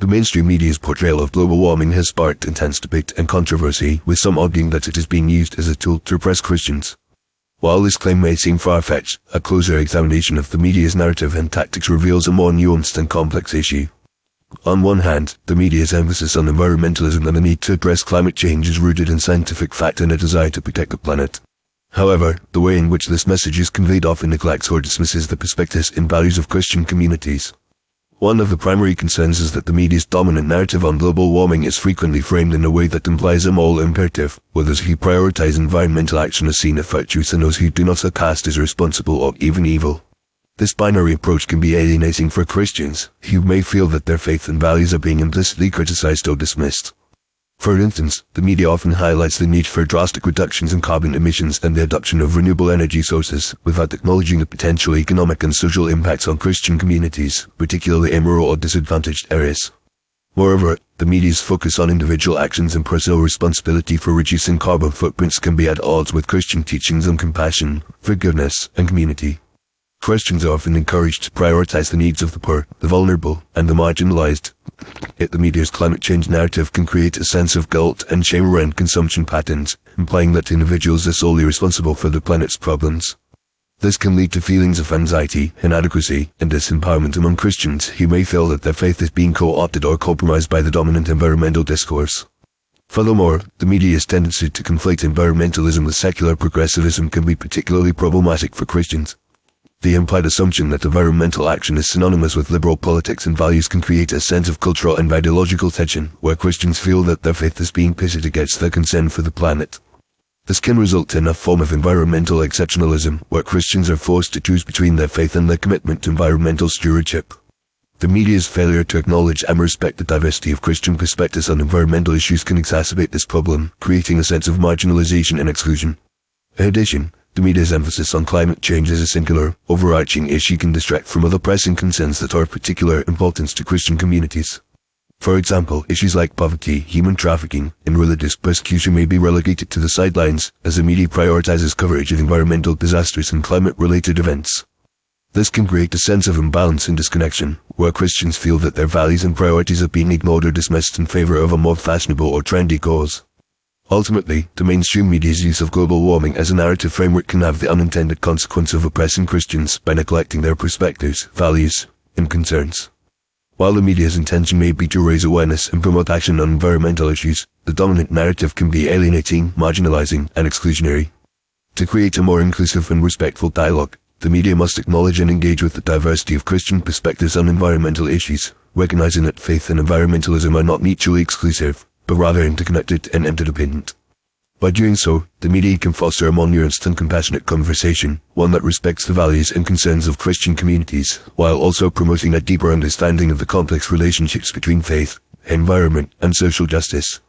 The mainstream media's portrayal of global warming has sparked intense debate and controversy, with some arguing that it is being used as a tool to oppress Christians. While this claim may seem far-fetched, a closer examination of the media's narrative and tactics reveals a more nuanced and complex issue. On one hand, the media's emphasis on environmentalism and the need to address climate change is rooted in scientific fact and a desire to protect the planet. However, the way in which this message is conveyed often neglects or dismisses the perspectives and values of Christian communities. One of the primary concerns is that the media's dominant narrative on global warming is frequently framed in a way that implies a moral imperative, where those who prioritize environmental action are seen as virtuous and those who do not are cast as irresponsible or even evil. This binary approach can be alienating for Christians, who may feel that their faith and values are being implicitly criticized or dismissed. For instance, the media often highlights the need for drastic reductions in carbon emissions and the adoption of renewable energy sources, without acknowledging the potential economic and social impacts on Christian communities, particularly in rural or disadvantaged areas. Moreover, the media's focus on individual actions and personal responsibility for reducing carbon footprints can be at odds with Christian teachings on compassion, forgiveness, and community. Christians are often encouraged to prioritize the needs of the poor, the vulnerable, and the marginalized. Yet the media's climate change narrative can create a sense of guilt and shame around consumption patterns, implying that individuals are solely responsible for the planet's problems. This can lead to feelings of anxiety, inadequacy, and disempowerment among Christians who may feel that their faith is being co-opted or compromised by the dominant environmental discourse. Furthermore, the media's tendency to conflate environmentalism with secular progressivism can be particularly problematic for Christians. The implied assumption that environmental action is synonymous with liberal politics and values can create a sense of cultural and ideological tension, where Christians feel that their faith is being pitted against their concern for the planet. This can result in a form of environmental exceptionalism, where Christians are forced to choose between their faith and their commitment to environmental stewardship. The media's failure to acknowledge and respect the diversity of Christian perspectives on environmental issues can exacerbate this problem, creating a sense of marginalization and exclusion. In addition, the media's emphasis on climate change as a singular, overarching issue can distract from other pressing concerns that are of particular importance to Christian communities. For example, issues like poverty, human trafficking, and religious persecution may be relegated to the sidelines, as the media prioritizes coverage of environmental disasters and climate-related events. This can create a sense of imbalance and disconnection, where Christians feel that their values and priorities are being ignored or dismissed in favor of a more fashionable or trendy cause. Ultimately, the mainstream media's use of global warming as a narrative framework can have the unintended consequence of oppressing Christians by neglecting their perspectives, values, and concerns. While the media's intention may be to raise awareness and promote action on environmental issues, the dominant narrative can be alienating, marginalizing, and exclusionary. To create a more inclusive and respectful dialogue, the media must acknowledge and engage with the diversity of Christian perspectives on environmental issues, recognizing that faith and environmentalism are not mutually exclusive, but rather interconnected and interdependent. By doing so, the media can foster a more nuanced and compassionate conversation, one that respects the values and concerns of Christian communities, while also promoting a deeper understanding of the complex relationships between faith, environment, and social justice.